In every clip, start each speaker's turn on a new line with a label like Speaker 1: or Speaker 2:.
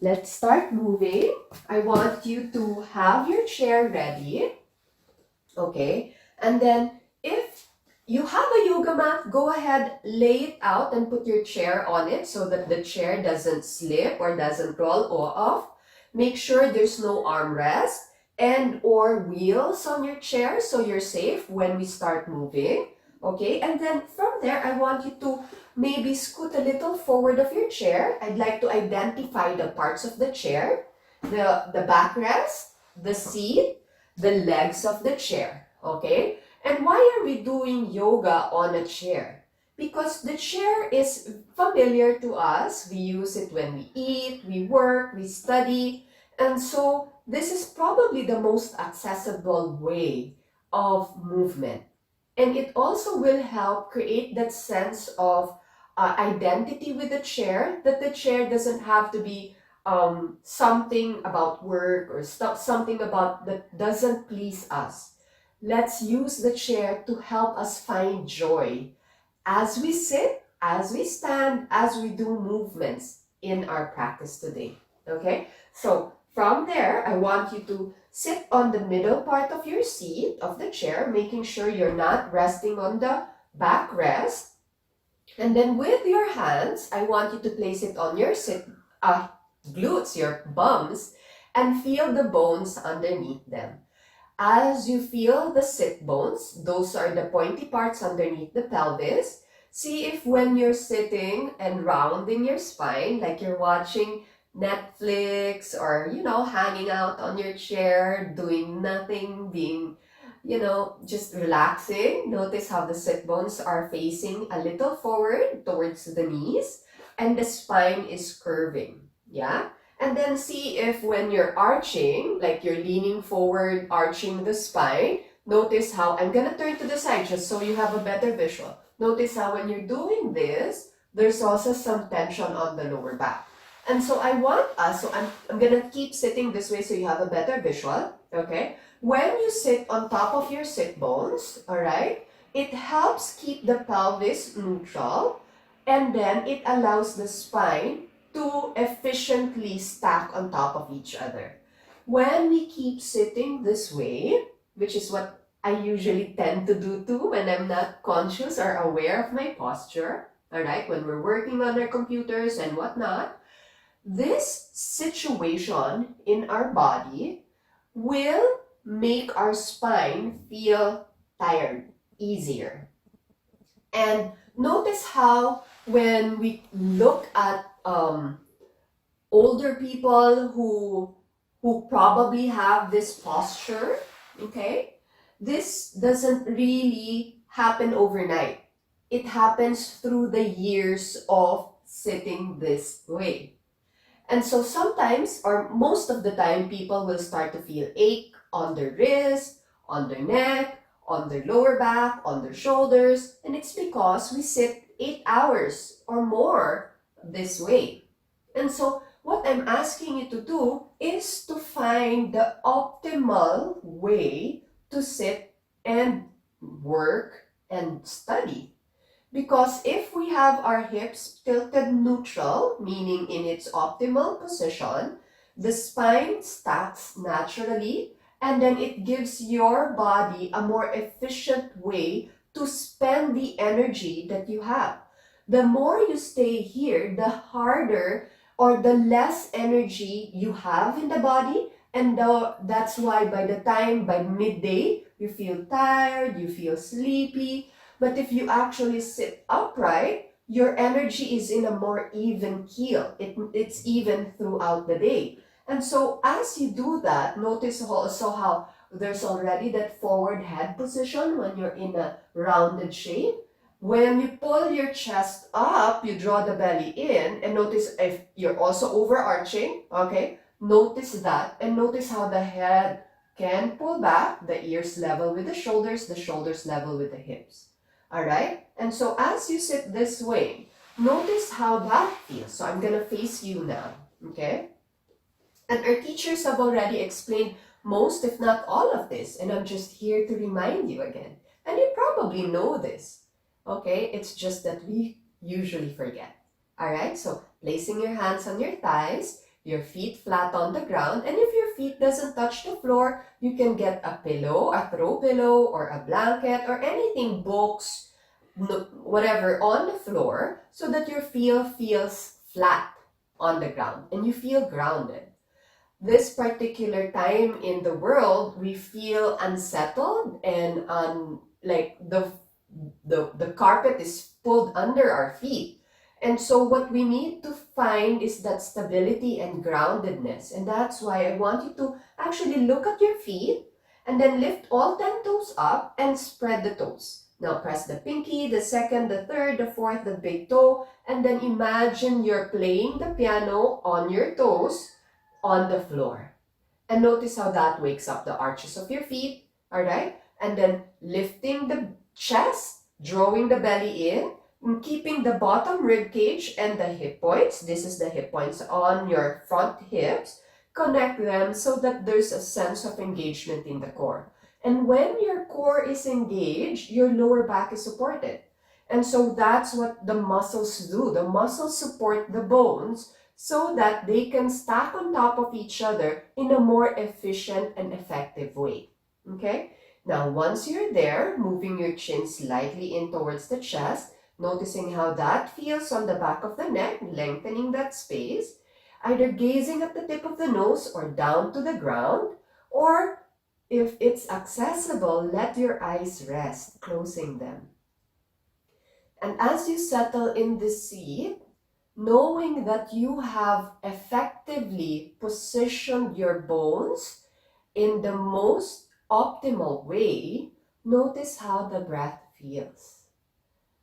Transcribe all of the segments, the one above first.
Speaker 1: let's start moving. I want you to have your chair ready. Okay, and then if you have a yoga mat, go ahead, lay it out and put your chair on it so that the chair doesn't slip or doesn't roll off. Make sure there's no armrest and or wheels on your chair so you're safe when we start moving. Okay, and then from there, I want you to maybe scoot a little forward of your chair. I'd like to identify the parts of the chair, the backrest, the seat, the legs of the chair, okay? And why are we doing yoga on a chair? Because the chair is familiar to us. We use it when we eat, we work, we study. And so this is probably the most accessible way of movement. And it also will help create that sense of identity with the chair, that the chair doesn't have to be something about work or something about that doesn't please us. Let's use the chair to help us find joy as we sit, as we stand, as we do movements in our practice today. Okay, so from there, I want you to sit on the middle part of your seat of the chair, making sure you're not resting on the backrest. And then with your hands, I want you to place it on your glutes, your bums, and feel the bones underneath them. As you feel the sit bones, those are the pointy parts underneath the pelvis. See if when you're sitting and rounding your spine, like you're watching Netflix or, hanging out on your chair, doing nothing, being, just relaxing. Notice how the sit bones are facing a little forward towards the knees and the spine is curving. Yeah? And then see if when you're arching, like you're leaning forward, arching the spine, notice how, I'm going to turn to the side just so you have a better visual. Notice how when you're doing this, there's also some tension on the lower back. And so I want us, so I'm going to keep sitting this way so you have a better visual, okay? When you sit on top of your sit bones, all right, it helps keep the pelvis neutral, and then it allows the spine to efficiently stack on top of each other. When we keep sitting this way, which is what I usually tend to do too when I'm not conscious or aware of my posture, all right, when we're working on our computers and whatnot, this situation in our body will make our spine feel tired, easier. And notice how when we look at older people who probably have this posture, okay, this doesn't really happen overnight. It happens through the years of sitting this way. And so sometimes, or most of the time, people will start to feel ache on their wrist, on their neck, on their lower back, on their shoulders, and it's because we sit 8 hours or more this way. And so what I'm asking you to do is to find the optimal way to sit and work and study. Because if we have our hips tilted neutral, meaning in its optimal position, the spine stacks naturally, and then it gives your body a more efficient way to spend the energy that you have. The more you stay here, the harder or the less energy you have in the body, and that's why by midday, you feel tired, you feel sleepy. But if you actually sit upright, your energy is in a more even keel. It's even throughout the day. And so as you do that, notice also how there's already that forward head position when you're in a rounded shape. When you pull your chest up, you draw the belly in, and notice if you're also overarching, okay? Notice that, and notice how the head can pull back, the ears level with the shoulders level with the hips. All right? And so as you sit this way, notice how that feels. So I'm going to face you now, okay? And our teachers have already explained most, if not all of this, and I'm just here to remind you again. And you probably know this, okay? It's just that we usually forget. All right? So placing your hands on your thighs, your feet flat on the ground. And if your feet doesn't touch the floor, you can get a pillow, a throw pillow, or a blanket, or anything, books, whatever, on the floor, so that your feet feels flat on the ground and you feel grounded. This particular time in the world, we feel unsettled and like the carpet is pulled under our feet. And so what we need to find is that stability and groundedness. And that's why I want you to actually look at your feet and then lift all 10 toes up and spread the toes. Now press the pinky, the second, the third, the fourth, the big toe, and then imagine you're playing the piano on your toes on the floor. And notice how that wakes up the arches of your feet, all right? And then lifting the chest, drawing the belly in, and keeping the bottom rib cage and the hip points. This is the hip points on your front hips. Connect them so that there's a sense of engagement in the core. And when your core is engaged, your lower back is supported. And so that's what the muscles do. The muscles support the bones so that they can stack on top of each other in a more efficient and effective way. Okay? Now, once you're there, moving your chin slightly in towards the chest, noticing how that feels on the back of the neck, lengthening that space, either gazing at the tip of the nose or down to the ground, or if it's accessible, let your eyes rest, closing them. And as you settle in this seat, knowing that you have effectively positioned your bones in the most optimal way, notice how the breath feels.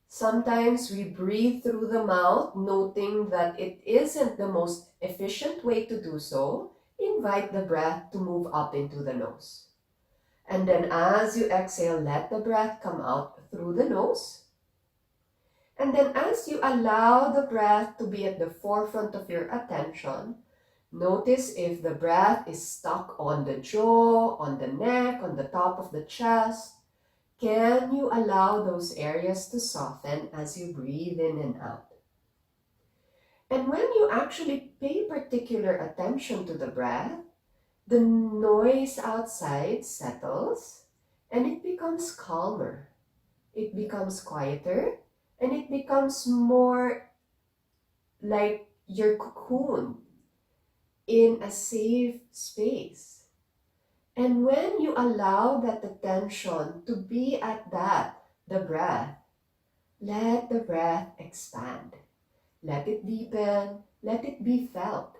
Speaker 1: Sometimes we breathe through the mouth, noting that it isn't the most efficient way to do so. Invite the breath to move up into the nose. And then as you exhale, let the breath come out through the nose. And then as you allow the breath to be at the forefront of your attention, notice if the breath is stuck on the jaw, on the neck, on the top of the chest. Can you allow those areas to soften as you breathe in and out? And when you actually pay particular attention to the breath, the noise outside settles and it becomes calmer. It becomes quieter and it becomes more like you're cocooned in a safe space. And when you allow that attention to be at that, the breath, let the breath expand. Let it deepen, let it be felt.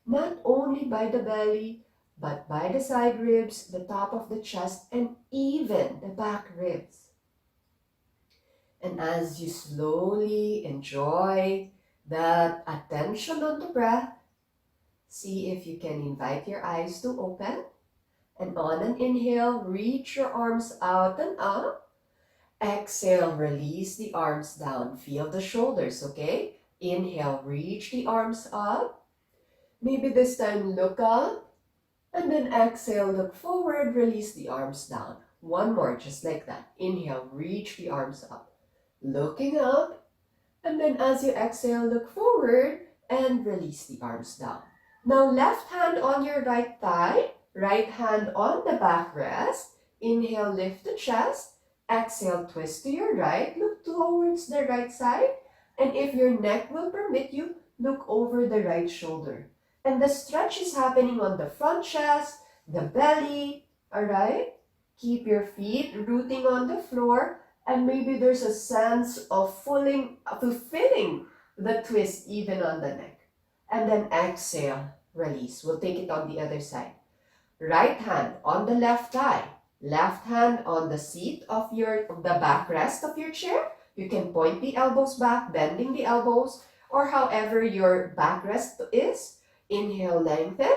Speaker 1: Not only by the belly, but by the side ribs, the top of the chest, and even the back ribs. And as you slowly enjoy that attention on the breath, see if you can invite your eyes to open. And on an inhale, reach your arms out and up. Exhale, release the arms down. Feel the shoulders, okay? Inhale, reach the arms up. Maybe this time look up. And then exhale, look forward, release the arms down. One more, just like that. Inhale, reach the arms up. Looking up. And then as you exhale, look forward and release the arms down. Now left hand on your right thigh, right hand on the backrest. Inhale, lift the chest. Exhale, twist to your right. Look towards the right side. And if your neck will permit you, look over the right shoulder. And the stretch is happening on the front chest, the belly, alright? Keep your feet rooting on the floor, and maybe there's a sense of fulfilling the twist even on the neck. And then exhale, release. We'll take it on the other side. Right hand on the left thigh, left hand on the seat of the backrest of your chair. You can point the elbows back, bending the elbows, or however your backrest is. Inhale, lengthen,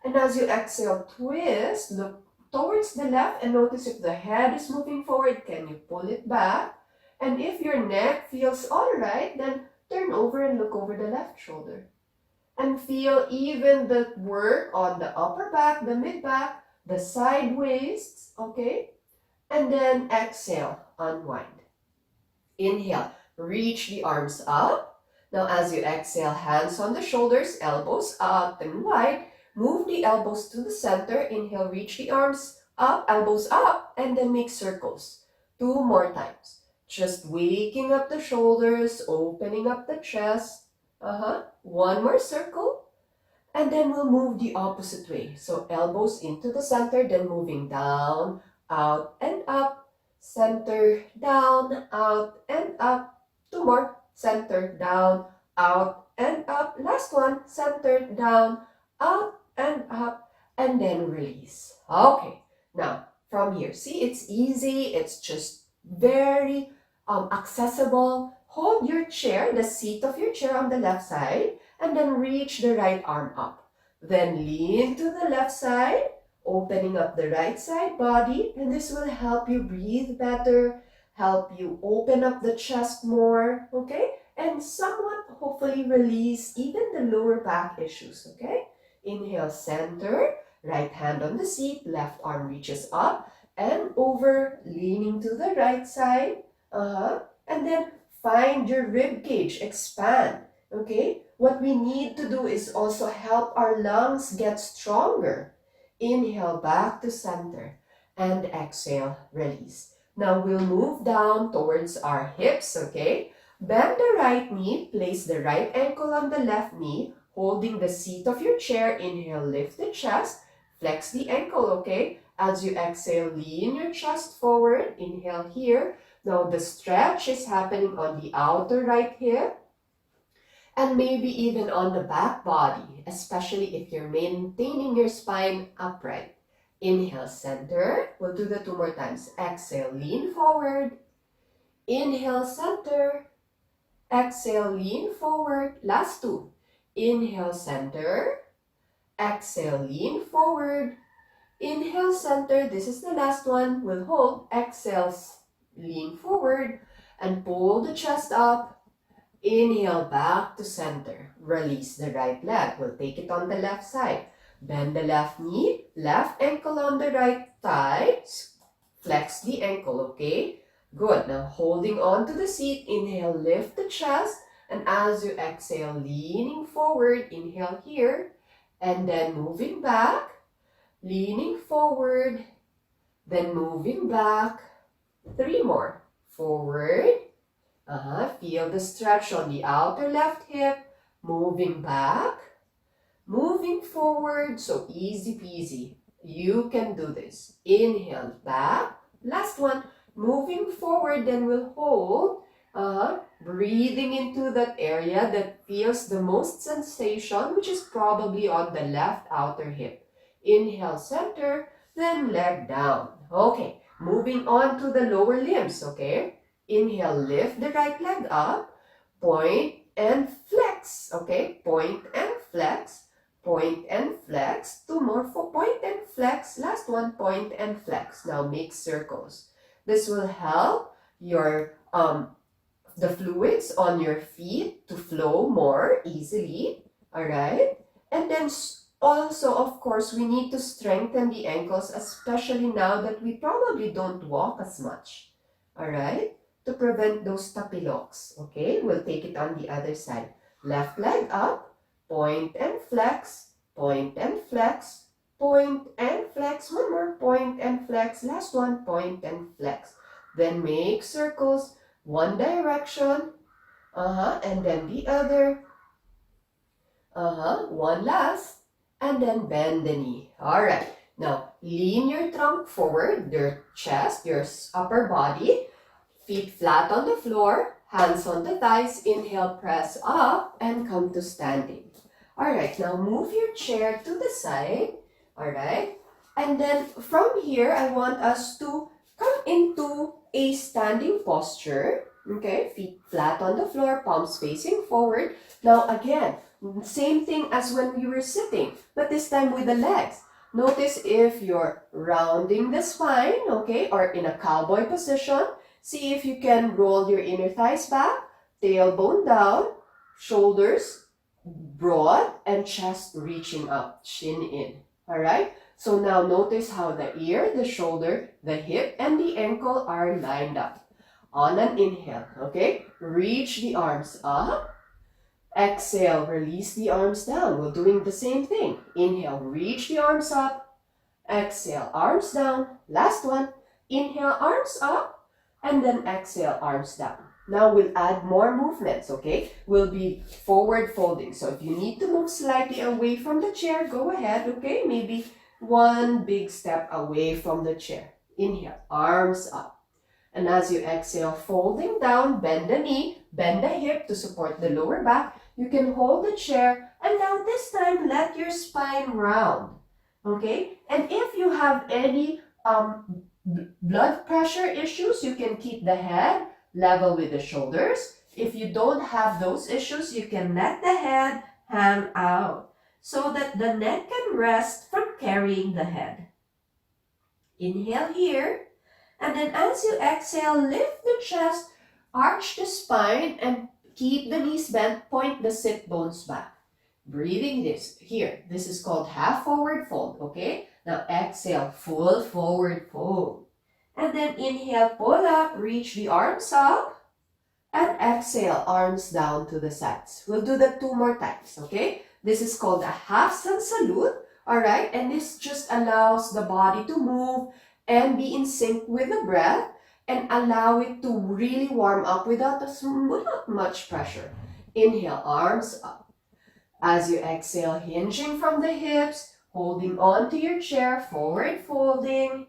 Speaker 1: and as you exhale, twist, look towards the left and notice if the head is moving forward, can you pull it back? And if your neck feels alright, then turn over and look over the left shoulder. And feel even the work on the upper back, the mid back, the side waists, okay? And then exhale, unwind. Inhale, reach the arms up. Now as you exhale, hands on the shoulders, elbows up and wide. Move the elbows to the center. Inhale, reach the arms up, elbows up, and then make circles. 2 more times. Just waking up the shoulders, opening up the chest. 1 more circle. And then we'll move the opposite way. So elbows into the center, then moving down, out, and up. Center, down, out, and up. 2 more. Center, down, out, and up. Last one. Center, down, out, and up. And then release. Okay. Now, from here, see, it's easy. It's just very accessible. Hold your chair, the seat of your chair on the left side, and then reach the right arm up. Then lean to the left side, opening up the right side body, and this will help you breathe better, help you open up the chest more, okay? And somewhat hopefully release even the lower back issues, okay? Inhale, center, right hand on the seat, left arm reaches up and over, leaning to the right side, and then find your rib cage, expand, okay? What we need to do is also help our lungs get stronger. Inhale, back to center, and exhale, release. Now we'll move down towards our hips, okay? Bend the right knee, place the right ankle on the left knee, holding the seat of your chair. Inhale, lift the chest, flex the ankle, okay? As you exhale, lean your chest forward. Inhale here. Now the stretch is happening on the outer right hip and maybe even on the back body, especially if you're maintaining your spine upright. Inhale, center. We'll do that 2 more times. Exhale, lean forward. Inhale, center. Exhale, lean forward. Last 2. Inhale, center. Exhale, lean forward. Inhale, center. This is the last one. We'll hold. Exhale, lean forward and pull the chest up. Inhale, back to center. Release the right leg. We'll take it on the left side. Bend the left knee, left ankle on the right thigh. Flex the ankle, okay? Good. Now holding on to the seat. Inhale, lift the chest. And as you exhale, leaning forward. Inhale here. And then moving back. Leaning forward. Then moving back. 3 more. Forward. Feel the stretch on the outer left hip. Moving back. Moving forward. So easy peasy. You can do this. Inhale, back. Last one. Moving forward, then we'll hold. Breathing into that area that feels the most sensation, which is probably on the left outer hip. Inhale, center. Then leg down. Okay. Moving on to the lower limbs, okay? Inhale, lift the right leg up, point and flex, okay? Point and flex, point and flex. 2 more for point and flex. Last one, point and flex. Now make circles. This will help your the fluids on your feet to flow more easily, all right? And then also, of course, we need to strengthen the ankles, especially now that we probably don't walk as much, all right? To prevent those tapilocks, okay? We'll take it on the other side. Left leg up, point and flex, point and flex, point and flex. 1 more, point and flex. Last one, point and flex. Then make circles, 1 direction, and then the other, 1 last, and then bend the knee. All right. Now, lean your trunk forward, your chest, your upper body. Feet flat on the floor, hands on the thighs. Inhale, press up and come to standing. Alright, now move your chair to the side. Alright, and then from here, I want us to come into a standing posture. Okay, feet flat on the floor, palms facing forward. Now again, same thing as when we were sitting, but this time with the legs. Notice if you're rounding the spine, okay, or in a cowboy position. See if you can roll your inner thighs back, tailbone down, shoulders broad, and chest reaching up, chin in. Alright? So now notice how the ear, the shoulder, the hip, and the ankle are lined up. On an inhale, okay? Reach the arms up. Exhale, release the arms down. We're doing the same thing. Inhale, reach the arms up. Exhale, arms down. Last one. Inhale, arms up. And then exhale, arms down. Now we'll add more movements, okay? We'll be forward folding. So if you need to move slightly away from the chair, go ahead, okay? Maybe one big step away from the chair. Inhale, arms up. And as you exhale, folding down, bend the knee, bend the hip to support the lower back. You can hold the chair, and now this time, let your spine round, okay? And if you have any blood pressure issues, you can keep the head level with the shoulders. If you don't have those issues, you can let the head hang out so that the neck can rest from carrying the head. Inhale here. And then as you exhale, lift the chest, arch the spine, and keep the knees bent, point the sit bones back. Breathing this here. This is called half forward fold, okay? Now exhale, full forward fold. And then inhale, pull up, reach the arms up. And exhale, arms down to the sides. We'll do that 2 more times, okay? This is called a half sun salute, alright? And this just allows the body to move and be in sync with the breath and allow it to really warm up without much pressure. Inhale, arms up. As you exhale, hinging from the hips, holding on to your chair, forward folding.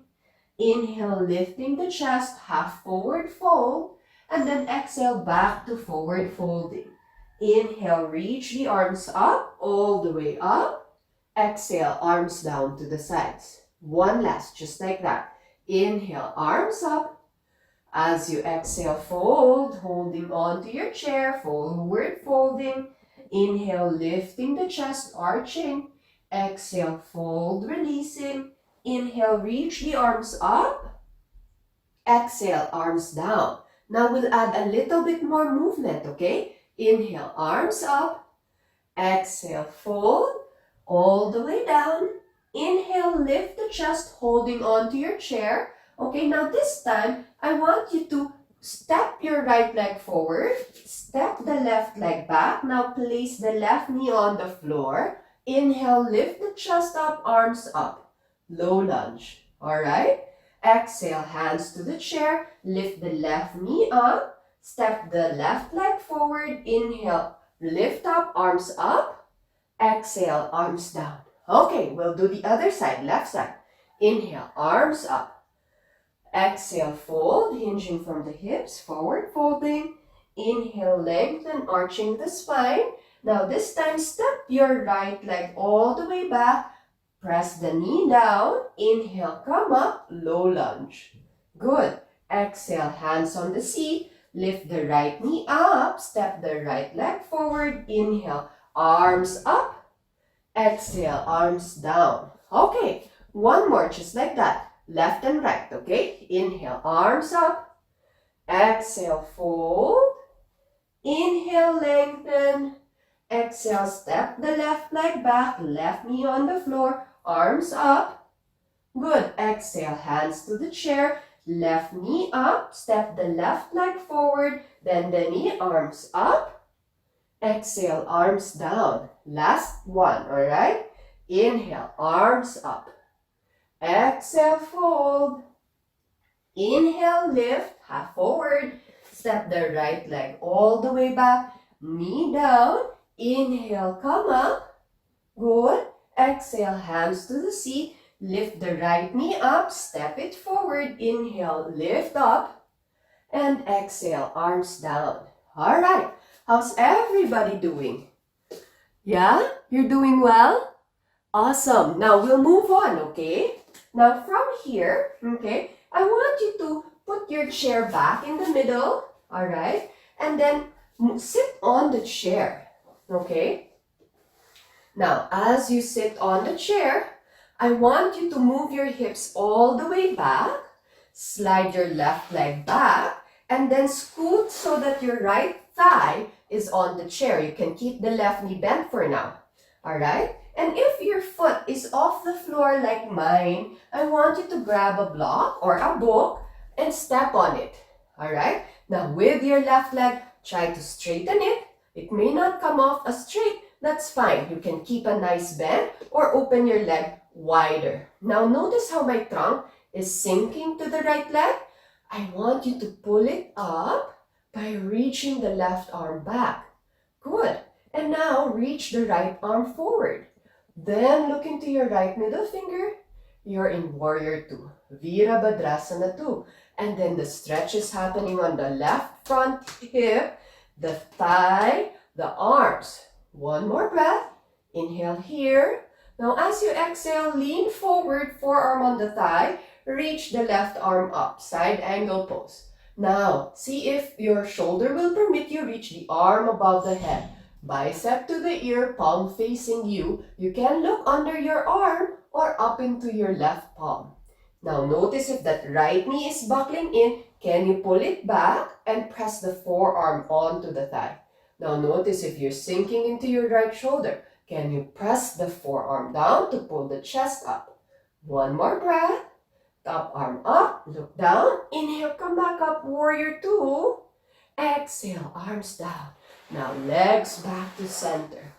Speaker 1: Inhale, lifting the chest, half forward fold. And then exhale, back to forward folding. Inhale, reach the arms up, all the way up. Exhale, arms down to the sides. One last, just like that. Inhale, arms up. As you exhale, fold, holding on to your chair, forward folding. Inhale, lifting the chest, arching. Exhale, fold, releasing. Inhale, reach the arms up. Exhale, arms down. Now we'll add a little bit more movement, okay? Inhale, arms up. Exhale, fold, all the way down. Inhale, lift the chest, holding on to your chair. Okay, now this time, I want you to step your right leg forward, step the left leg back. Now place the left knee on the floor. Inhale, lift the chest up, arms up. Low lunge, alright? Exhale, hands to the chair, lift the left knee up, step the left leg forward. Inhale, lift up, arms up. Exhale, arms down. Okay, we'll do the other side, left side. Inhale, arms up. Exhale, fold, hinging from the hips, forward folding. Inhale, lengthen, arching the spine. Now this time, step your right leg all the way back. Press the knee down. Inhale, come up, low lunge. Good. Exhale, hands on the seat. Lift the right knee up. Step the right leg forward. Inhale, arms up. Exhale, arms down. Okay, one more, just like that. Left and right, okay? Inhale, arms up. Exhale, fold. Inhale, lengthen. Exhale, step the left leg back. Left knee on the floor. Arms up. Good. Exhale, hands to the chair. Left knee up. Step the left leg forward. Bend the knee, arms up. Exhale, arms down. Last one, alright? Inhale, arms up. Exhale, fold. Inhale, lift, half forward. Step the right leg all the way back. Knee down. Inhale, come up. Good. Exhale, hands to the seat. Lift the right knee up. Step it forward. Inhale, lift up. And exhale, arms down. Alright. How's everybody doing? Yeah? You're doing well? Awesome. Now we'll move on, okay? Now from here, okay, I want you to put your chair back in the middle, alright? And then sit on the chair, okay? Now, as you sit on the chair, I want you to move your hips all the way back, slide your left leg back, and then scoot so that your right thigh is on the chair. You can keep the left knee bent for now. Alright? And if your foot is off the floor like mine, I want you to grab a block or a book and step on it. Alright? Now with your left leg, try to straighten it. It may not come off as straight. That's fine. You can keep a nice bend or open your leg wider. Now notice how my trunk is sinking to the right leg. I want you to pull it up by reaching the left arm back. Good. And now reach the right arm forward. Then look into your right middle finger. You're in Warrior 2, Virabhadrasana 2. And then the stretch is happening on the left front hip, the thigh, the arms. One more breath. Inhale here. Now as you exhale, lean forward, forearm on the thigh. Reach the left arm up, side angle pose. Now, see if your shoulder will permit you reach the arm above the head. Bicep to the ear, palm facing you. You can look under your arm or up into your left palm. Now notice if that right knee is buckling in, can you pull it back and press the forearm onto the thigh? Now notice if you're sinking into your right shoulder, can you press the forearm down to pull the chest up? One more breath. Top arm up, look down. Inhale, come back up, Warrior 2. Exhale, arms down. Now legs back to center.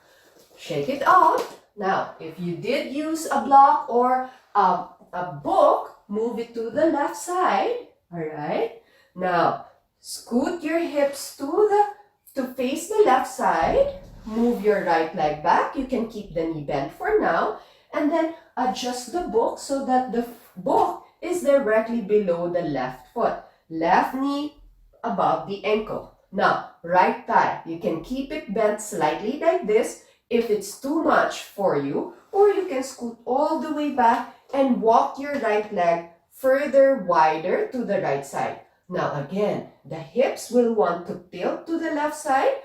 Speaker 1: Shake it off. Now, if you did use a block or a book, move it to the left side. Alright? Now, scoot your hips to face the left side. Move your right leg back. You can keep the knee bent for now. And then adjust the book so that the book is directly below the left foot. Left knee above the ankle. Now, right thigh, you can keep it bent slightly like this if it's too much for you, or you can scoot all the way back and walk your right leg further wider to the right side. Now again, the hips will want to tilt to the left side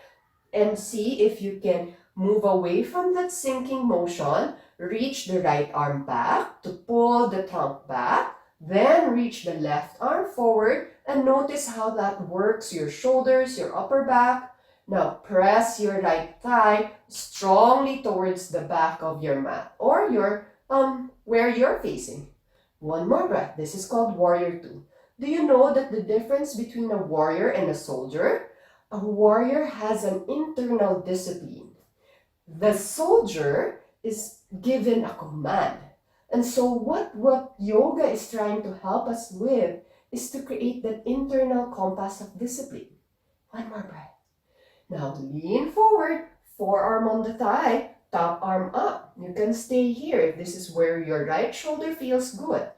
Speaker 1: and see if you can move away from that sinking motion. Reach the right arm back to pull the trunk back. Then reach the left arm forward and notice how that works your shoulders, your upper back. Now press your right thigh strongly towards the back of your mat or your where you're facing. One more breath. This is called Warrior 2. Do you know that the difference between a warrior and a soldier? A warrior has an internal discipline. The soldier is given a command. And so what yoga is trying to help us with is to create that internal compass of discipline. One more breath. Now lean forward, forearm on the thigh, top arm up. You can stay here if this is where your right shoulder feels good.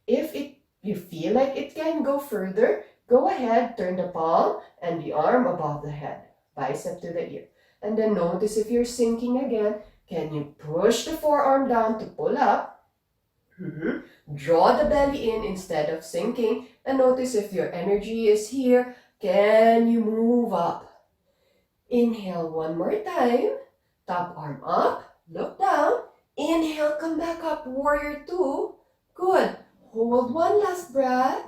Speaker 1: If you feel like it can go further, go ahead, turn the palm and the arm above the head, bicep to the ear. And then notice if you're sinking again, can you push the forearm down to pull up? Draw the belly in instead of sinking, and notice if your energy is here, can you move up? Inhale one more time, top arm up, look down, inhale, come back up, Warrior 2, good, hold one last breath,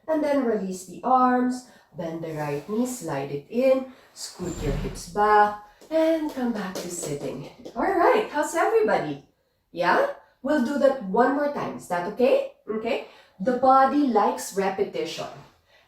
Speaker 1: and then release the arms, bend the right knee, slide it in, scoot your hips back, and come back to sitting. Alright, how's everybody? Yeah? We'll do that one more time. Is that okay? Okay? The body likes repetition.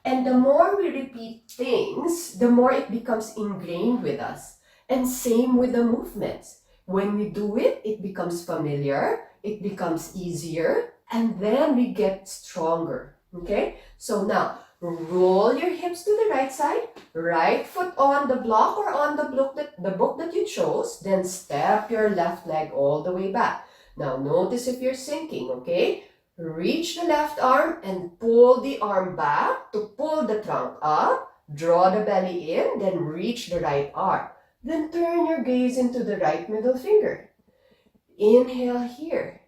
Speaker 1: And the more we repeat things, the more it becomes ingrained with us. And same with the movements. When we do it, it becomes familiar, it becomes easier, and then we get stronger. Okay? So now, roll your hips to the right side, right foot on the block or on the book that you chose, then step your left leg all the way back. Now notice if you're sinking, okay? Reach the left arm and pull the arm back to pull the trunk up. Draw the belly in, then reach the right arm. Then turn your gaze into the right middle finger. Inhale here.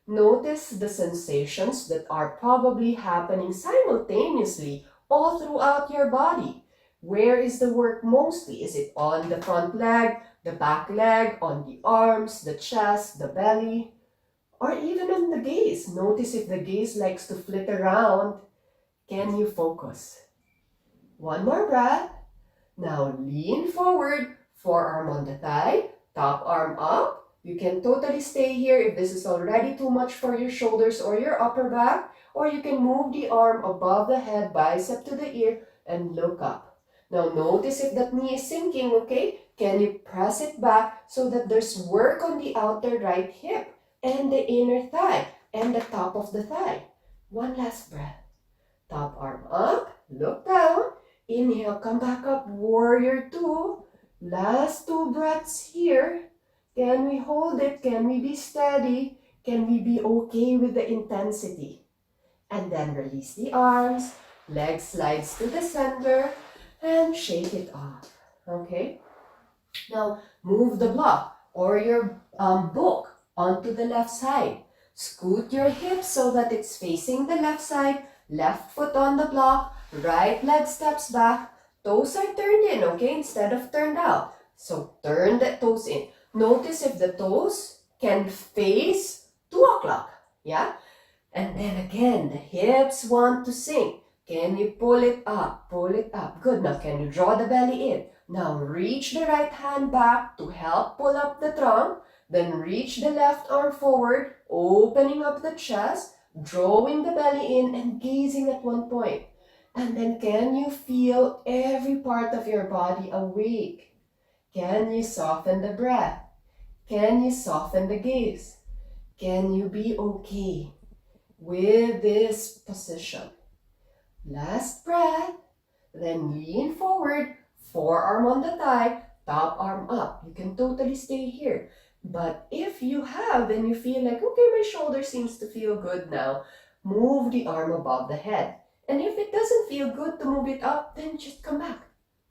Speaker 1: Notice the sensations that are probably happening simultaneously all throughout your body. Where is the work mostly? Is it on the front leg, the back leg, on the arms, the chest, the belly? Or even on the gaze. Notice if the gaze likes to flit around. Can you focus? One more breath. Now lean forward, forearm on the thigh, top arm up. You can totally stay here if this is already too much for your shoulders or your upper back. Or you can move the arm above the head, bicep to the ear, and look up. Now notice if that knee is sinking, okay? Can you press it back so that there's work on the outer right hip and the inner thigh and the top of the thigh? One last breath. Top arm up, look down. Inhale, come back up, warrior two. Last two breaths here. Can we hold it? Can we be steady? Can we be okay with the intensity? And then release the arms, leg slides to the center, and shake it off. Okay? Now, move the block or your book onto the left side. Scoot your hips so that it's facing the left side. Left foot on the block, right leg steps back. Toes are turned in, okay, instead of turned out. So turn the toes in. Notice if the toes can face 2 o'clock, yeah? And then again, the hips want to sink. Can you pull it up? Pull it up. Good. Now, can you draw the belly in? Now, reach the right hand back to help pull up the trunk. Then reach the left arm forward, opening up the chest, drawing the belly in and gazing at one point. And then can you feel every part of your body awake? Can you soften the breath? Can you soften the gaze? Can you be okay with this position? Last breath, then lean forward, forearm on the thigh, top arm up. You can totally stay here. But if you have and you feel like, okay, my shoulder seems to feel good now, move the arm above the head. And if it doesn't feel good to move it up, then just come back.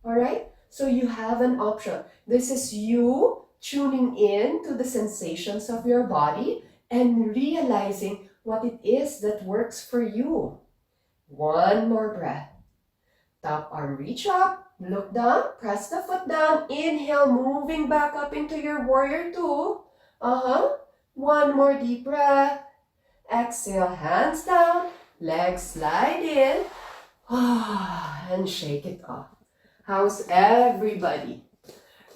Speaker 1: All right? So you have an option. This is you tuning in to the sensations of your body and realizing what it is that works for you. One more breath. Top arm reach up, look down, press the foot down, inhale, moving back up into your warrior two. One more deep breath. Exhale, hands down, legs slide in, and shake it off. How's everybody?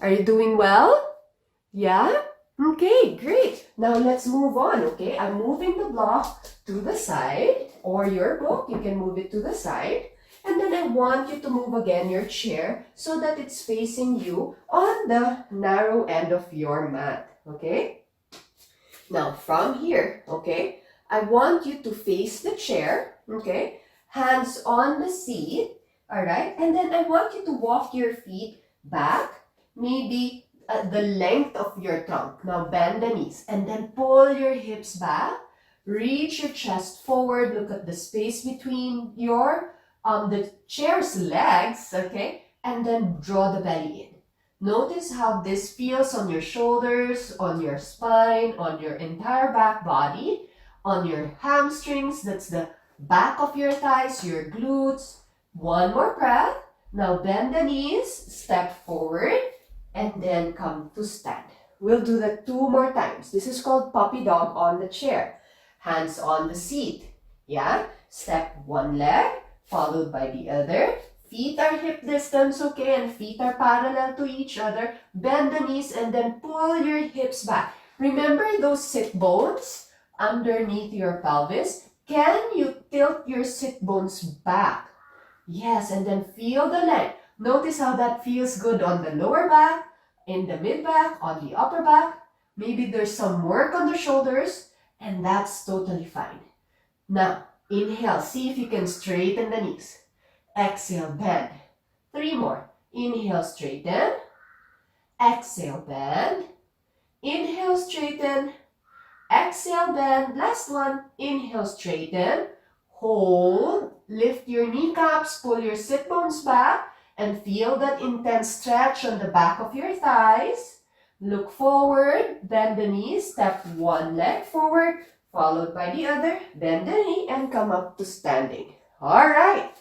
Speaker 1: Are you doing well? Yeah? Okay, great. Now let's move on, okay? I'm moving the block to the side, or your book, you can move it to the side. And then I want you to move again your chair so that it's facing you on the narrow end of your mat, okay? Now from here, okay, I want you to face the chair, okay? Hands on the seat, all right? And then I want you to walk your feet back, maybe the length of your trunk. Now bend the knees and then pull your hips back. Reach your chest forward. Look at the space between your the chair's legs, okay? And then draw the belly in. Notice how this feels on your shoulders, on your spine, on your entire back body, on your hamstrings. That's the back of your thighs, your glutes. One more breath. Now bend the knees, step forward, and then come to stand. We'll do that 2 more times. This is called puppy dog on the chair. Hands on the seat. Yeah? Step one leg, followed by the other. Feet are hip distance, okay? And feet are parallel to each other. Bend the knees and then pull your hips back. Remember those sit bones underneath your pelvis? Can you tilt your sit bones back? Yes, and then feel the length. Notice how that feels good on the lower back, in the mid back, on the upper back. Maybe there's some work on the shoulders, and that's totally fine. Now, inhale, see if you can straighten the knees. Exhale, bend. 3 more. Inhale, straighten. Exhale, bend. Inhale, straighten. Exhale, bend. Last one. Inhale, straighten. Hold. Lift your kneecaps, pull your sit bones back, and feel that intense stretch on the back of your thighs. Look forward, bend the knees, step one leg forward, followed by the other, bend the knee, and come up to standing. All right.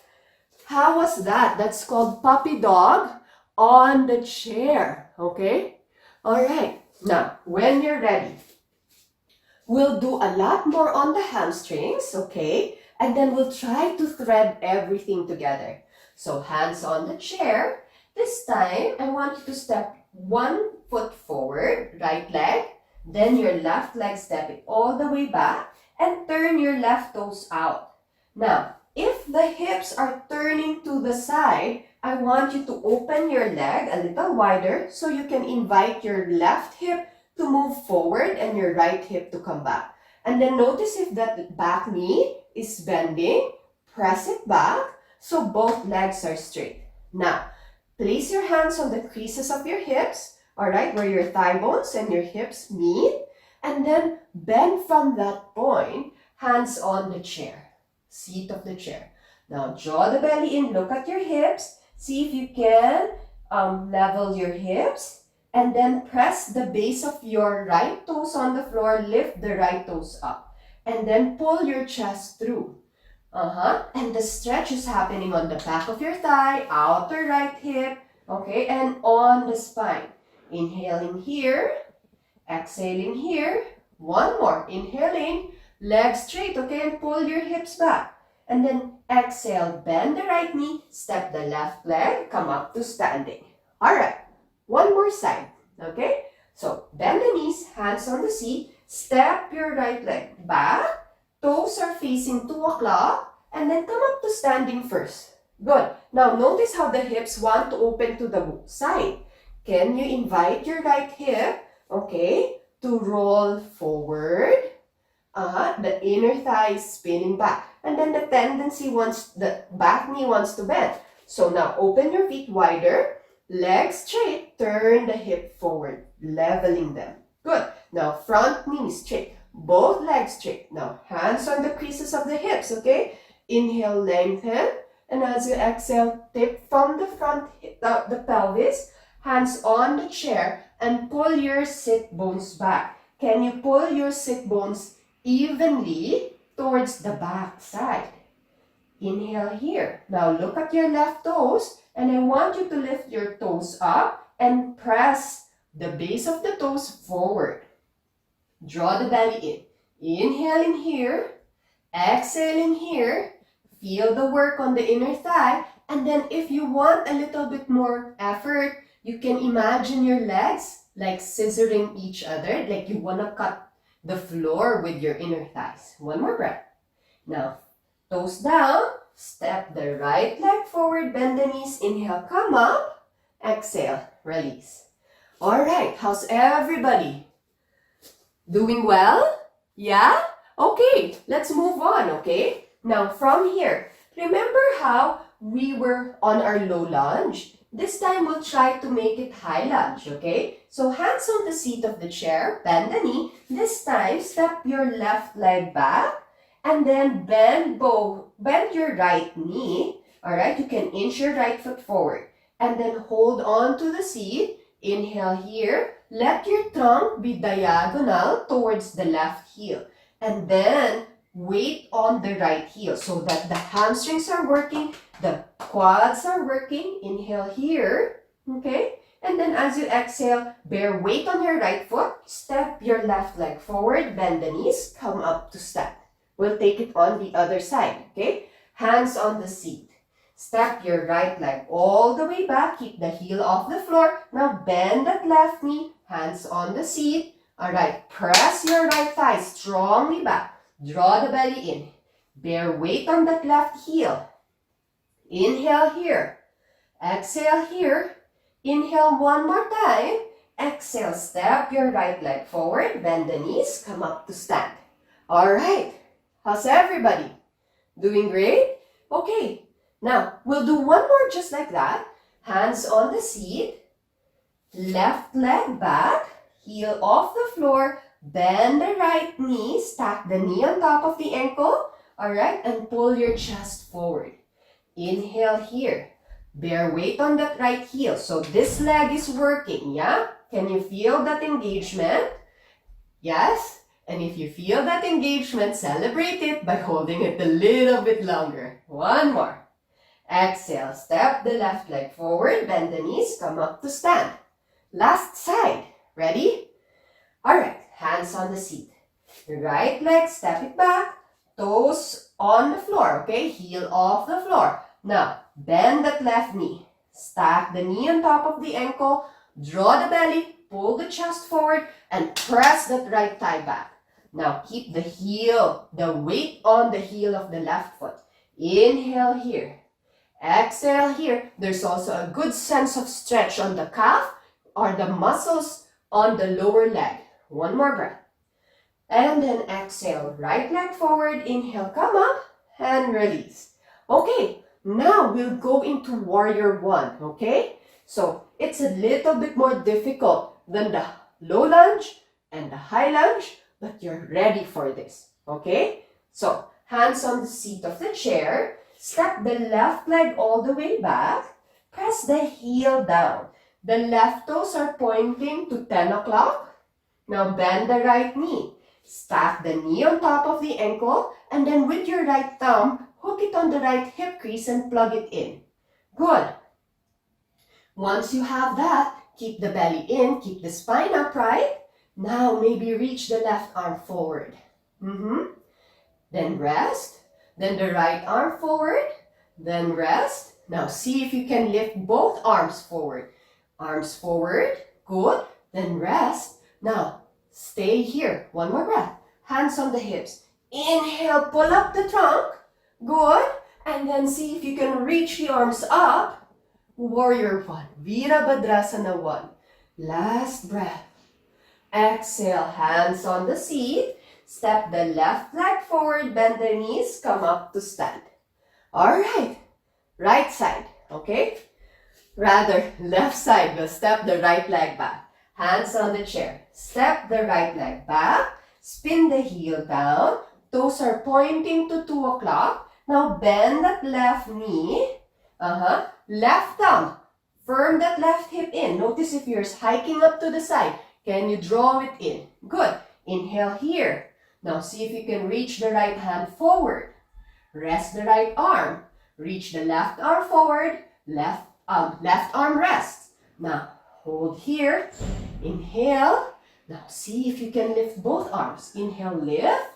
Speaker 1: How was that? That's called puppy dog on the chair, okay? All right. Now, when you're ready, we'll do a lot more on the hamstrings, okay? And then we'll try to thread everything together. So hands on the chair. This time, I want you to step 1 foot forward, right leg. Then your left leg, step it all the way back and turn your left toes out. Now, if the hips are turning to the side, I want you to open your leg a little wider so you can invite your left hip to move forward and your right hip to come back. And then notice if that back knee is bending, press it back so both legs are straight. Now, place your hands on the creases of your hips, all right, where your thigh bones and your hips meet, and then bend from that point, hands on the chair, seat of the chair. Now, draw the belly in, look at your hips, see if you can level your hips, and then press the base of your right toes on the floor, lift the right toes up, and then pull your chest through. And the stretch is happening on the back of your thigh, outer right hip, okay, and on the spine. Inhaling here, exhaling here. One more. Inhaling, legs straight, okay, and pull your hips back. And then exhale, bend the right knee, step the left leg, come up to standing. All right, one more side, okay? So bend the knees, hands on the seat, step your right leg back. Toes are facing 2 o'clock, and then come up to standing first. Good. Now, notice how the hips want to open to the side. Can you invite your right hip, okay, to roll forward? The inner thigh is spinning back. And then the tendency wants, the back knee wants to bend. So now, open your feet wider, legs straight, turn the hip forward, leveling them. Good. Now, front knee straight. Both legs straight. Now, hands on the creases of the hips, okay? Inhale, lengthen. And as you exhale, tip from the front, the pelvis, hands on the chair, and pull your sit bones back. Can you pull your sit bones evenly towards the back side? Inhale here. Now, look at your left toes, and I want you to lift your toes up and press the base of the toes forward. Draw the belly in. Inhale in here. Exhale in here. Feel the work on the inner thigh. And then if you want a little bit more effort, you can imagine your legs like scissoring each other, like you want to cut the floor with your inner thighs. One more breath. Now, toes down. Step the right leg forward. Bend the knees. Inhale, come up. Exhale, release. All right, how's everybody? Doing well? Yeah? Okay, let's move on, okay? Now, from here, remember how we were on our low lunge? This time, we'll try to make it high lunge, okay? So, hands on the seat of the chair, bend the knee. This time, step your left leg back, and then bend your right knee, all right? You can inch your right foot forward, and then hold on to the seat. Inhale here. Let your trunk be diagonal towards the left heel. And then weight on the right heel so that the hamstrings are working, the quads are working. Inhale here, okay? And then as you exhale, bear weight on your right foot. Step your left leg forward, bend the knees, come up to stand. We'll take it on the other side, okay? Hands on the seat. Step your right leg all the way back. Keep the heel off the floor. Now bend that left knee. Hands on the seat. All right. Press your right thigh strongly back. Draw the belly in. Bear weight on that left heel. Inhale here. Exhale here. Inhale one more time. Exhale. Step your right leg forward. Bend the knees. Come up to stand. All right. How's everybody? Doing great? Okay. Now, we'll do one more just like that. Hands on the seat. Left leg back. Heel off the floor. Bend the right knee. Stack the knee on top of the ankle. Alright, and pull your chest forward. Inhale here. Bear weight on that right heel. So this leg is working, yeah? Can you feel that engagement? Yes? And if you feel that engagement, celebrate it by holding it a little bit longer. One more. Exhale, step the left leg forward, bend the knees, come up to stand. Last side. Ready? Alright, hands on the seat. Right leg, step it back, toes on the floor, okay? Heel off the floor. Now, bend that left knee. Stack the knee on top of the ankle, draw the belly, pull the chest forward, and press that right thigh back. Now, keep the heel, the weight on the heel of the left foot. Inhale here. Exhale here. There's also a good sense of stretch on the calf or the muscles on the lower leg. One more breath. And then exhale, right leg forward, inhale, come up, and release. Okay, now we'll go into warrior one, okay? So, it's a little bit more difficult than the low lunge and the high lunge, but you're ready for this, okay? So, hands on the seat of the chair, step the left leg all the way back, press the heel down. The left toes are pointing to 10 o'clock. Now bend the right knee. Stack the knee on top of the ankle, and then with your right thumb, hook it on the right hip crease and plug it in. Good. Once you have that, keep the belly in, keep the spine upright. Now maybe reach the left arm forward. Then rest. Then the right arm forward. Then rest. Now see if you can lift both arms forward. Arms forward. Good. Then rest. Now, stay here. One more breath. Hands on the hips. Inhale, pull up the trunk. Good. And then see if you can reach the arms up. Warrior one. Virabhadrasana one. Last breath. Exhale, hands on the seat. Step the left leg forward, bend the knees, come up to stand. Alright. Right side. Okay? Rather, left side. We'll step the right leg back. Hands on the chair. Step the right leg back. Spin the heel down. Toes are pointing to 2 o'clock. Now bend that left knee. Left thumb. Firm that left hip in. Notice if you're hiking up to the side. Can you draw it in? Good. Inhale here. Now see if you can reach the right hand forward. Rest the right arm. Reach the left arm forward. Left arm rests. Now hold here. Inhale. Now see if you can lift both arms. Inhale, lift.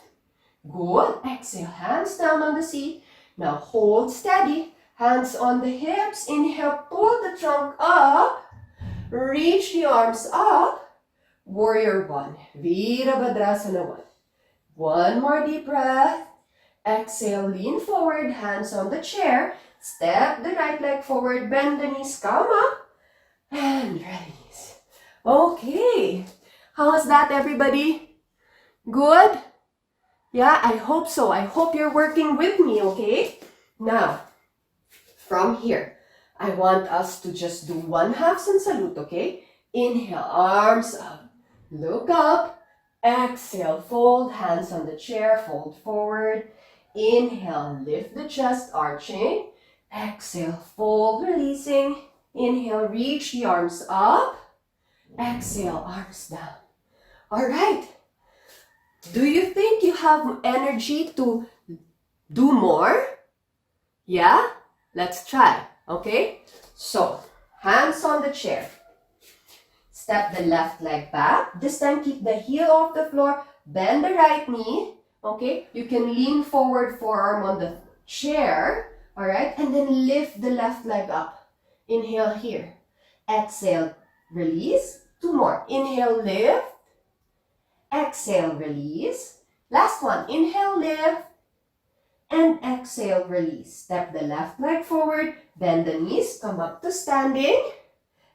Speaker 1: Good. Exhale, hands down on the seat. Now hold steady. Hands on the hips. Inhale, pull the trunk up. Reach the arms up. Warrior one. Virabhadrasana one. One more deep breath. Exhale, lean forward. Hands on the chair. Step the right leg forward. Bend the knees. Come up. And release. Okay. How was that, everybody? Good? Yeah, I hope so. I hope you're working with me, okay? Now, from here, I want us to just do one half sun salute, okay? Inhale, arms up. Look up. Exhale, fold. Hands on the chair. Fold forward. Inhale, lift the chest, arching. Exhale, fold, releasing. Inhale, reach the arms up. Exhale, arms down. All right. Do you think you have energy to do more? Yeah? Let's try, okay? So, hands on the chair. Step the left leg back. This time, keep the heel off the floor. Bend the right knee, okay? You can lean forward, forearm on the chair, all right? And then lift the left leg up. Inhale here. Exhale, release. 2 more. Inhale, lift. Exhale, release. Last one. Inhale, lift. And exhale, release. Step the left leg forward. Bend the knees. Come up to standing.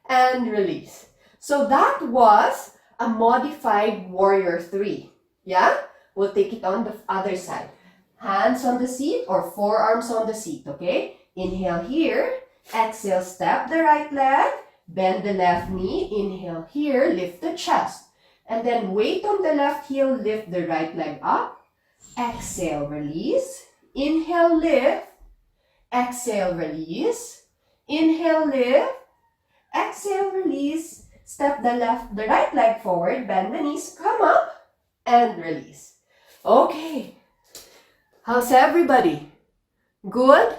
Speaker 1: And release. So that was a modified warrior 3. Yeah? We'll take it on the other side. Hands on the seat or forearms on the seat, okay? Inhale here. Exhale, step the right leg. Bend the left knee. Inhale here. Lift the chest. And then weight on the left heel. Lift the right leg up. Exhale, release. Inhale, lift. Exhale, release. Inhale, lift. Exhale, release. Step the right leg forward. Bend the knees. Come up. And release. Okay. How's everybody? Good?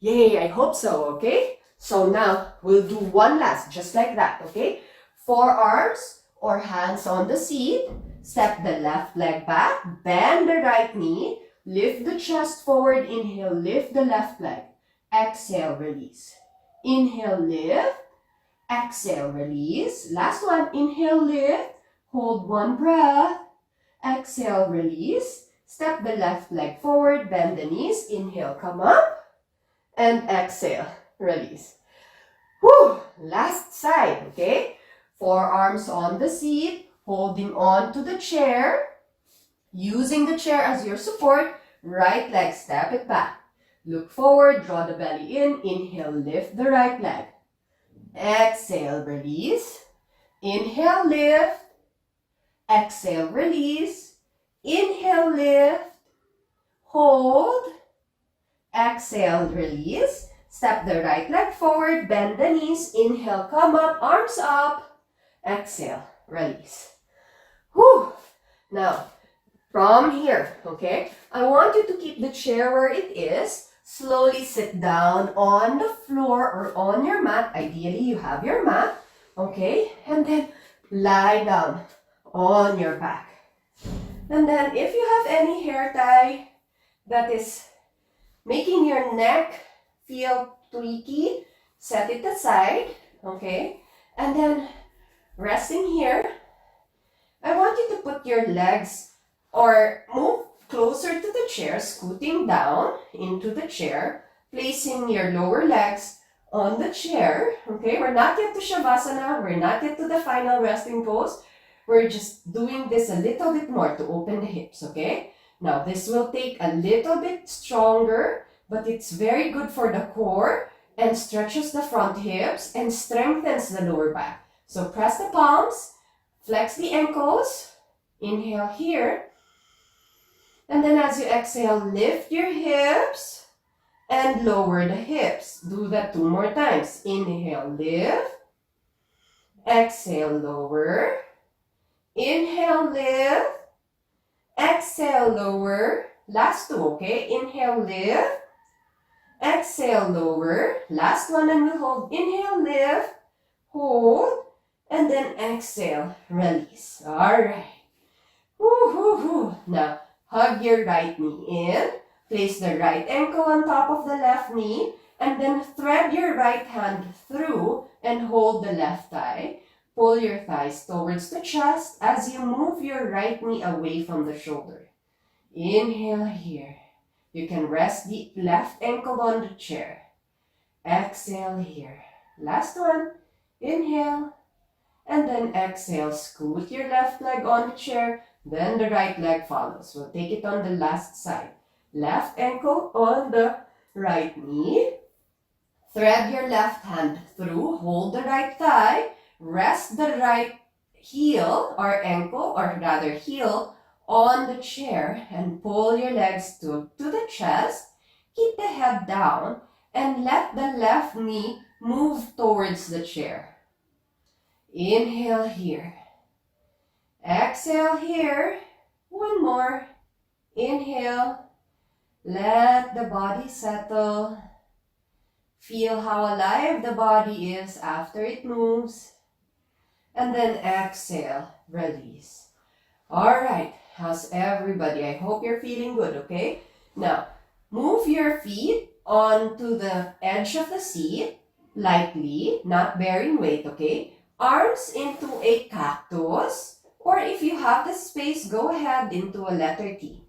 Speaker 1: Yay, I hope so, okay? So now, we'll do one last, just like that, okay? Forearms or hands on the seat. Step the left leg back. Bend the right knee. Lift the chest forward. Inhale, lift the left leg. Exhale, release. Inhale, lift. Exhale, release. Last one, inhale, lift. Hold one breath. Exhale, release. Step the left leg forward. Bend the knees. Inhale, come up. and exhale, release. Whew. Last side, okay? Forearms on the seat, holding on to the chair, using the chair as your support. Right leg, step it back. Look forward, draw the belly in. Inhale, lift the right leg. Exhale, release. Inhale, lift. Exhale, release. Inhale, lift. Hold. Exhale, release. Step the right leg forward, bend the knees. Inhale, come up, arms up. Exhale, release. Whew. Now, from here, okay, I want you to keep the chair where it is. Slowly sit down on the floor or on your mat. Ideally, you have your mat, okay? And then lie down on your back. And then if you have any hair tie that is making your neck feel tweaky, set it aside, okay? And then resting here, I want you to put your legs or move closer to the chair, scooting down into the chair, placing your lower legs on the chair, okay? We're not yet to Shavasana, we're not yet to the final resting pose. We're just doing this a little bit more to open the hips, okay? Now, this will take a little bit stronger, but it's very good for the core and stretches the front hips and strengthens the lower back. So press the palms, flex the ankles, inhale here, and then as you exhale, lift your hips and lower the hips. Do that 2 more times. Inhale, lift, exhale, lower, inhale, lift, exhale, lower. Last 2, okay? Inhale, lift, exhale, lower. Last one, and we'll hold. Inhale, lift, hold, and then exhale, release. All right. Woo, woo, woo. Now, hug your right knee in. Place the right ankle on top of the left knee, and then thread your right hand through and hold the left thigh. Pull your thighs towards the chest as you move your right knee away from the shoulder. Inhale here. You can rest the left ankle on the chair. Exhale here. Last one. Inhale. And then exhale. Scoot your left leg on the chair. Then the right leg follows. We'll take it on the last side. Left ankle on the right knee. Thread your left hand through. Hold the right thigh. Rest the right heel or ankle, or rather heel, on the chair and pull your legs to the chest. Keep the head down and let the left knee move towards the chair. Inhale here. Exhale here. One more. Inhale. Let the body settle. Feel how alive the body is after it moves. And then exhale, release. All right, how's everybody? I hope you're feeling good, okay? Now, move your feet onto the edge of the seat, lightly, not bearing weight, okay? Arms into a cactus, or if you have the space, go ahead into a letter T.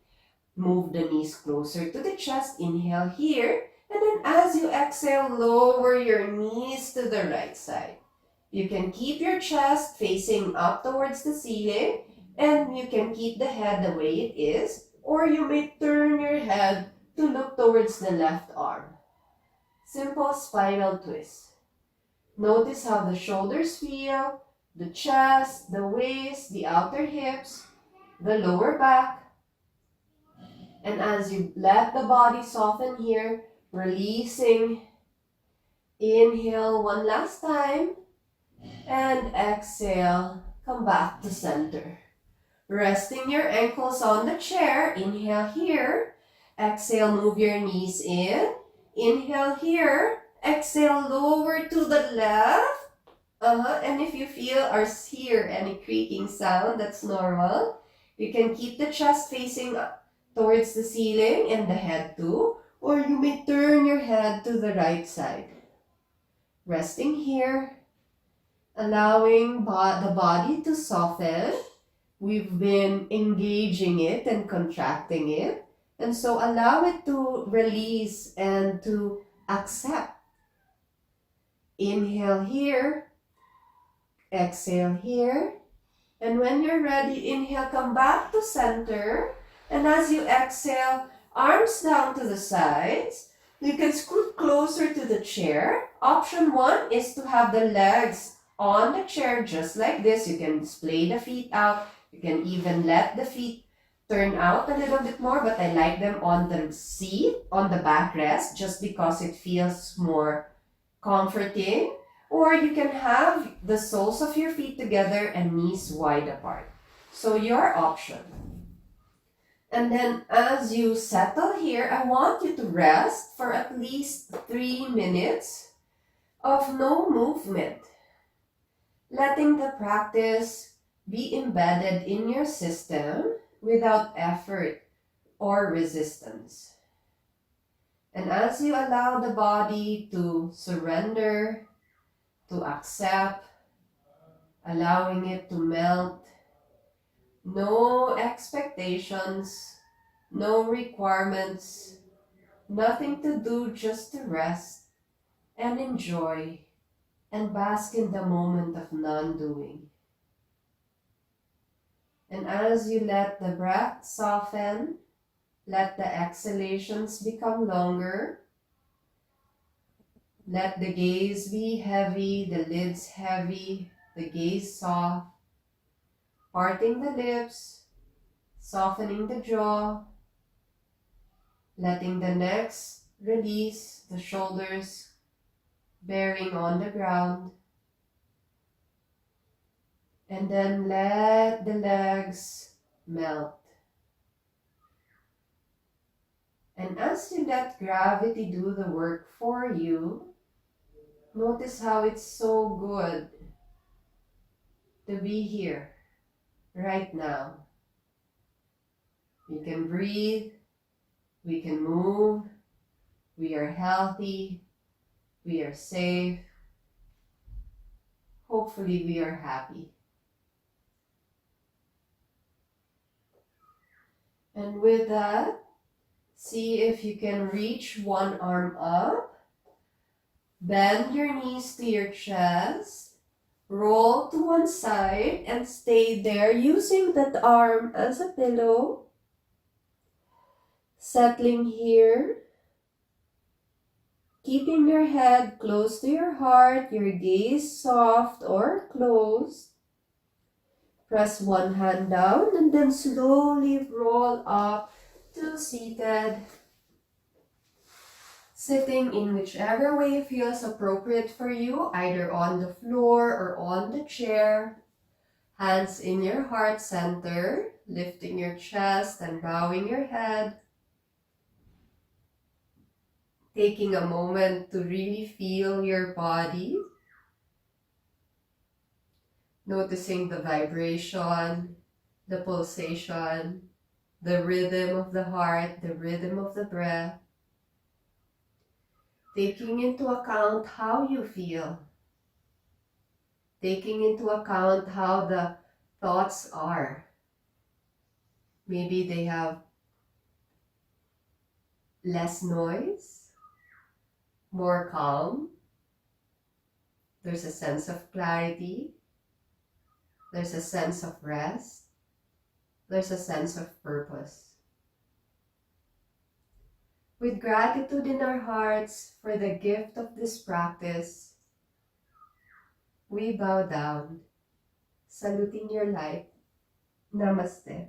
Speaker 1: Move the knees closer to the chest, inhale here, and then as you exhale, lower your knees to the right side. You can keep your chest facing up towards the ceiling, and you can keep the head the way it is, or you may turn your head to look towards the left arm. Simple spinal twist. Notice how the shoulders feel, the chest, the waist, the outer hips, the lower back. And as you let the body soften here, releasing, inhale one last time. And exhale, come back to center. Resting your ankles on the chair, inhale here. Exhale, move your knees in. Inhale here. Exhale, lower to the left. And if you feel or hear any creaking sound, that's normal. You can keep the chest facing up towards the ceiling and the head too. Or you may turn your head to the right side. Resting here. Allowing the body to soften. We've been engaging it and contracting it. And so allow it to release and to accept. Inhale here, exhale here, and when you're ready, inhale, come back to center, and as you exhale, arms down to the sides. You can scoot closer to the chair. Option 1 is to have the legs on the chair just like this. You can splay the feet out. You can even let the feet turn out a little bit more, but I like them on the seat, on the backrest, just because it feels more comforting. Or you can have the soles of your feet together and knees wide apart. So your option. And then as you settle here, I want you to rest for at least 3 minutes of no movement. Letting the practice be embedded in your system without effort or resistance. And as you allow the body to surrender, to accept, allowing it to melt, no expectations, no requirements, nothing to do, just to rest and enjoy and bask in the moment of non-doing. And as you let the breath soften, let the exhalations become longer. Let the gaze be heavy, the lids heavy, the gaze soft, parting the lips, softening the jaw, letting the neck release, the shoulders bearing on the ground. And then let the legs melt. And as you let gravity do the work for you, notice how it's so good to be here right now. We can breathe, we can move, we are healthy, we are safe. Hopefully we are happy. And with that, see if you can reach one arm up, bend your knees to your chest, roll to one side and stay there using that arm as a pillow. Settling here, keeping your head close to your heart, your gaze soft or closed. Press one hand down and then slowly roll up to seated. Sitting in whichever way feels appropriate for you, either on the floor or on the chair. Hands in your heart center, lifting your chest and bowing your head. Taking a moment to really feel your body. Noticing the vibration, the pulsation, the rhythm of the heart, the rhythm of the breath. Taking into account how you feel. Taking into account how the thoughts are. Maybe they have less noise, more calm. There's a sense of clarity. There's a sense of rest. There's a sense of purpose. With gratitude in our hearts for the gift of this practice, we bow down, saluting your light. Namaste.